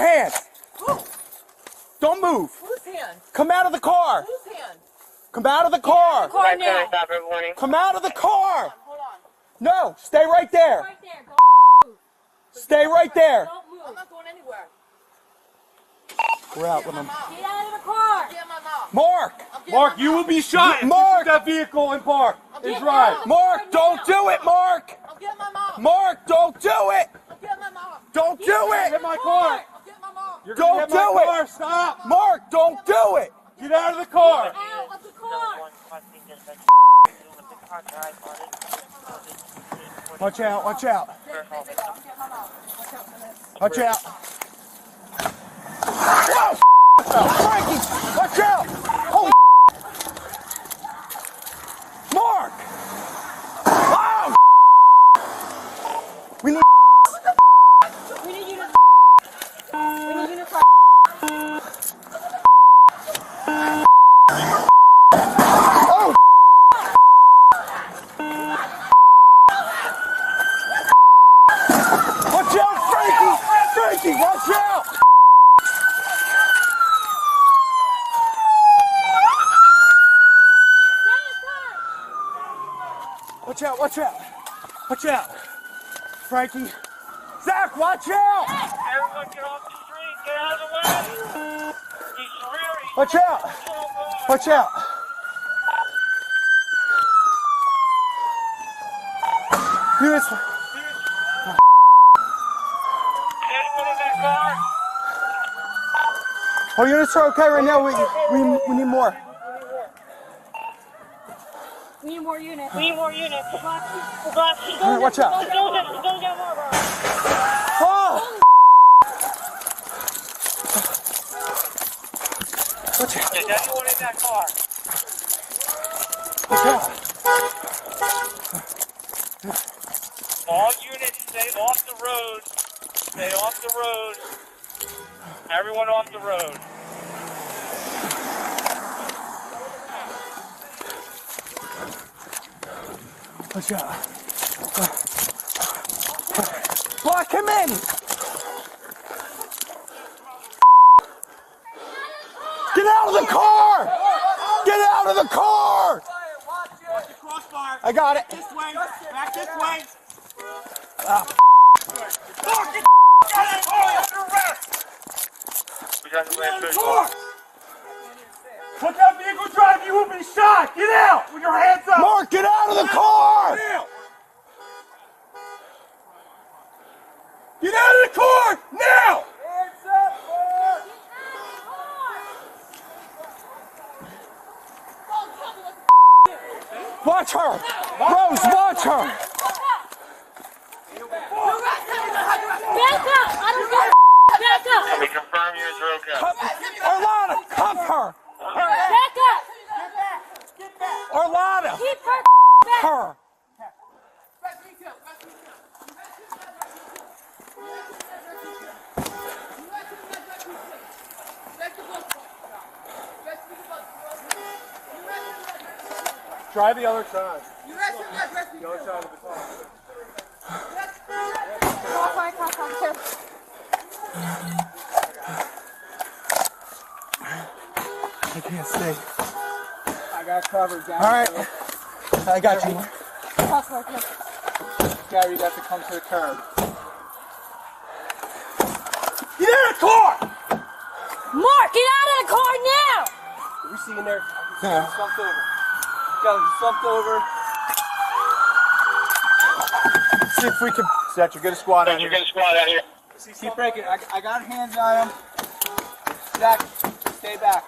hand. Who? Don't move. Whose hand? Come out of the car. Whose hand? Come out of the car. Car now. Come out of the car. Hold on. No, stay right there. Right there. Don't move. Stay right there. Don't move. I'm not going anywhere. We're out with him. Get out of the car. Get my mom. Mark! Mark, you will be shot. Mark! If you put that vehicle in park and drive. Mark, don't do it, Mark! I'm getting my mom. Mark, don't do it! I'm getting my mom. Don't do Hit it! my car. I'm getting my mom. You're Don't gonna hit do my it. car. Stop. Mark, don't do it! Get out of the car. Out of the car. Watch out, watch out. Watch out. Whoa! Frankie, watch out! Holy Mark! Oh! We need We need you to. We need you to. Oh! Watch out, Frankie! Frankie, watch out! Watch out, watch out! Watch out! Frankie! Zach, watch out! Everyone get off the street, get out of the way! He's rearing. Watch out! Watch out! Units. Anyone in that car? Oh, units are okay right now. We need more. We need more units. We need more units. All right, watch out. Go get more, bro. Oh! Watch out. Is anyone in that car? Watch out. All units, stay off the road. Stay off the road. Everyone off the road. Watch out. Block him in! Get out of the car! Get out of the car! Watch the crossfire. I got it. This way. Back this way. We got the red Car. Let that vehicle drive. You will be shot. Get out with your hands up. Mark, get out of the car! Get out of the car now. Watch her! Rose, watch her! Back up! I don't know. Back up! We confirm you as okay. Orlana, cuff her! Back up! Orlana! Keep her back! Her! Try the other side. The other side of the car. I can't stay. I got covered down. All right. I got you. Gary, you got to come to the curb. Get out of the car! Mark, get out of the car now! Are you seeing there? Yeah. He's slumped over. He's slumped over. See if we can. Zach, you're gonna squat out You're here. going to squat out here. Keep breaking. I got hands on him. Zach, stay back.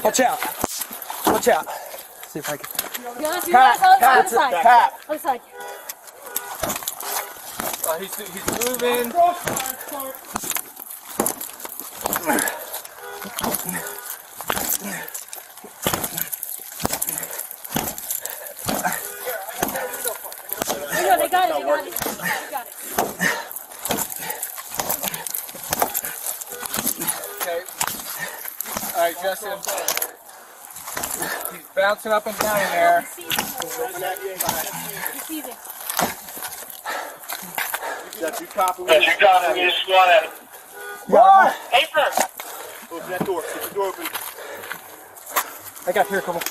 Watch out. Watch out. See if I can. You want to see Pat, that? Pat, Other side. Pat. Other side. He's moving. They got it. They got it. They got it. Okay. All right, Justin. He's bouncing up and down in there. He's seizing. That's you copy. That's you copy. We just squad at him. What? Paper. Open that door. Get the door open. I got here, come on.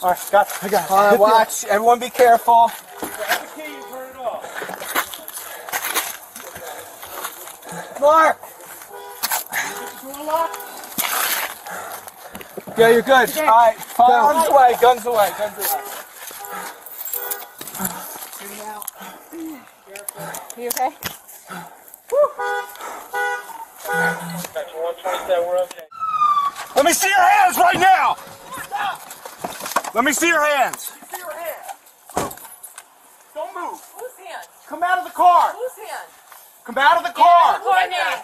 All right, got it. I got it. All right, watch. Everyone be careful. Have the key and turn it off. Mark! Yeah, you're good. All right, guns away, guns away, guns away. You okay? That's 127. We're okay. Let me see your hands right now. Let me see your hands. Don't move. Whose hand? Come out of the car. Whose hand? Come out of the car. Car now.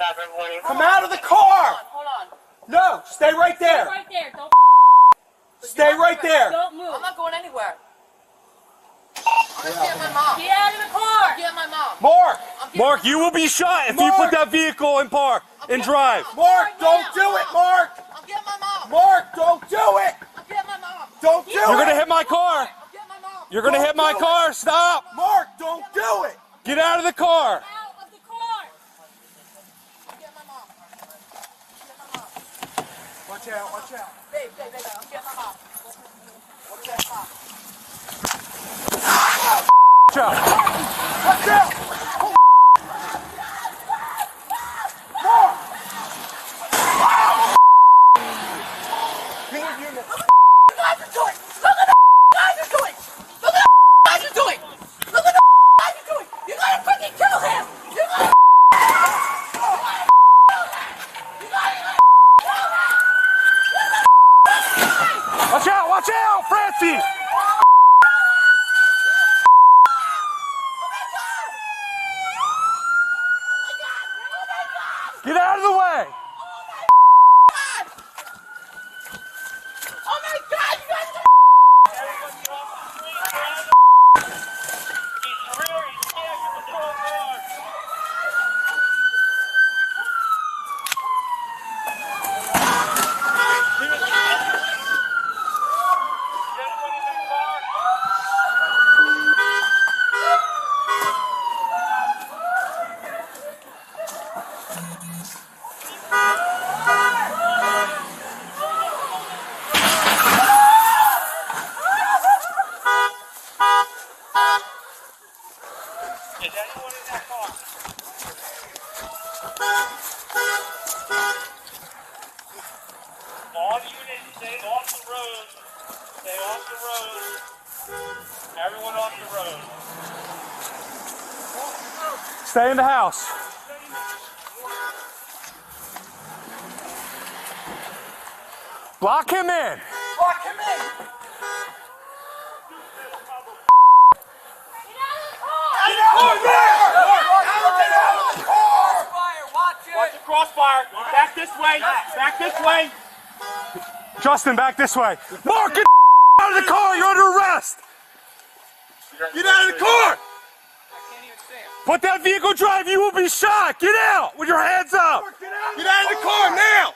Come out of the car. Hold on. No, stay right there. Right there. Don't Stay right there. don't move. I'm not going anywhere. I'm gonna get my mom. Get out of the car. Get my mom. Mark, you will be shot if you put that vehicle in park and drive. Mark, don't do it, Mark. I'm getting my mom. Mark, don't do it. I'm getting my mom. Don't do it. You're gonna hit my car. I'm getting my mom. You're gonna hit my car. Stop. Mark, don't do it. Get out of the car. Out of the car. I'm getting my mom. I'm getting my mom. Watch out, watch out. Babe, I'm getting my mom. I'm getting my mom. Watch out. Watch out. Watch out, Francie! Get out of the way! Oh my God, you guys are Is anyone in that car? All units, stay off the road. Stay off the road. Everyone off the road. Stay in the house. Block him in. Lock him in. Watch the crossfire. Back this way. Back this way. Justin, back this way. Mark, get out of the car. You're under arrest. Get out of the car. Put that vehicle drive. You will be shot. Get out with your hands up. Get out of the car now.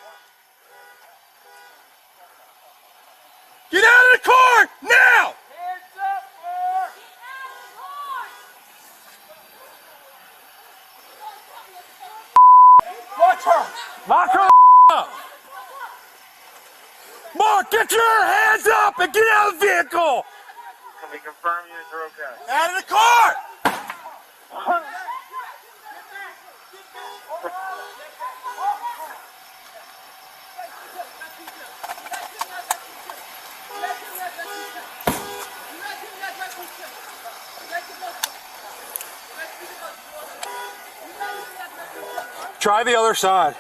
Get out of the car now. Watch her. Lock her up. Mark, get your hands up and get out of the vehicle. Can we confirm units are okay? Out of the car. Try the other side.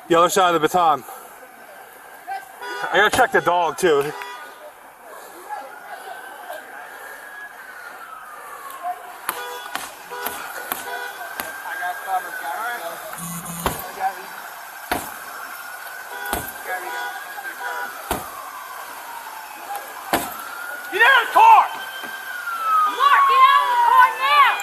The other side of the baton. I gotta check the dog too. Get out of the car! Mark, get out of the car now.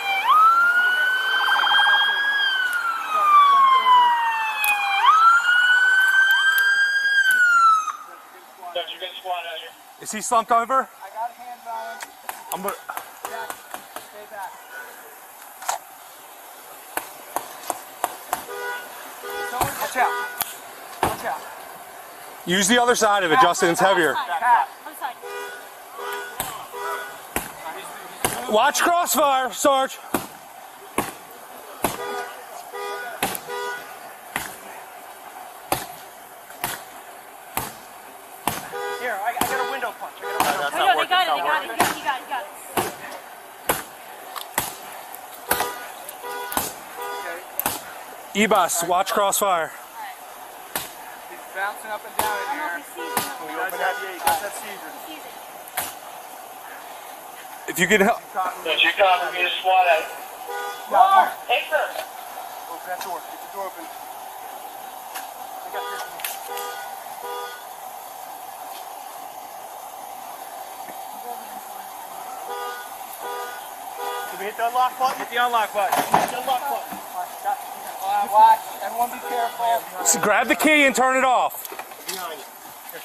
Is he slumped over? I got hands on him. I'm gonna... Jack, stay back. Watch out. Watch out. Use the other side of it, Justin. It's heavier. Pat. I'm sorry. Watch crossfire, Sarge. Here, I got a window punch. They got it. E-bus, watch crossfire. He's bouncing up and down in I here. don't know if he sees it. He does have seizure. He sees it. If you could help. Don't you copy me to SWAT out? Mark! Hey, sir. Open that door. Get the door open. I got this. Did we hit the unlock button? Hit the unlock button. Hit the unlock button. Watch. Everyone be careful. So grab the key and turn it off. Behind you. Here.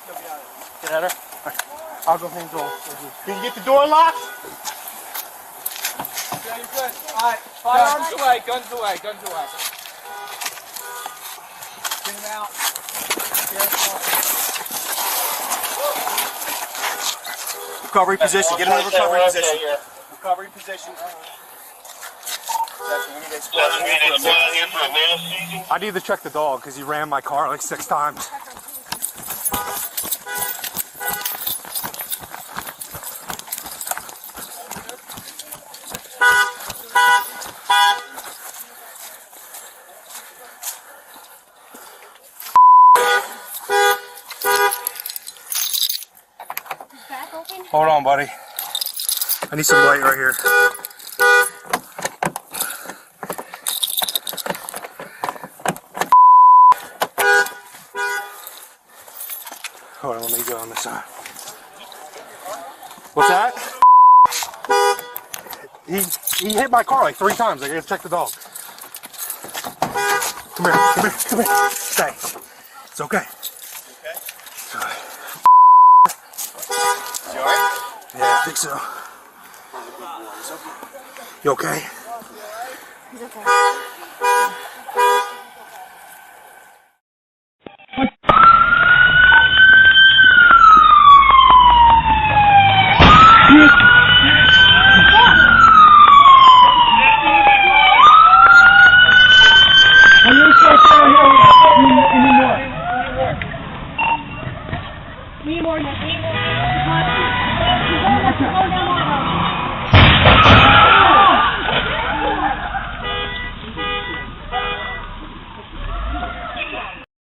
Go behind you. Get at her. Right. I'll go hands off. Can you get the door locked? Yeah, you're good. Alright, firearms away, guns away, guns away. Get him out. Careful. Recovery position. Get him in the recovery position. Recovery position. I need to check the dog because he ran my car like 6 times. Back open. Hold on, buddy. I need some light right here. Hold on, let me go on this side. What's that? He hit my car like 3 times. I gotta check the dog. Come here. Stay. It's okay. You alright? Yeah, I think so. You okay?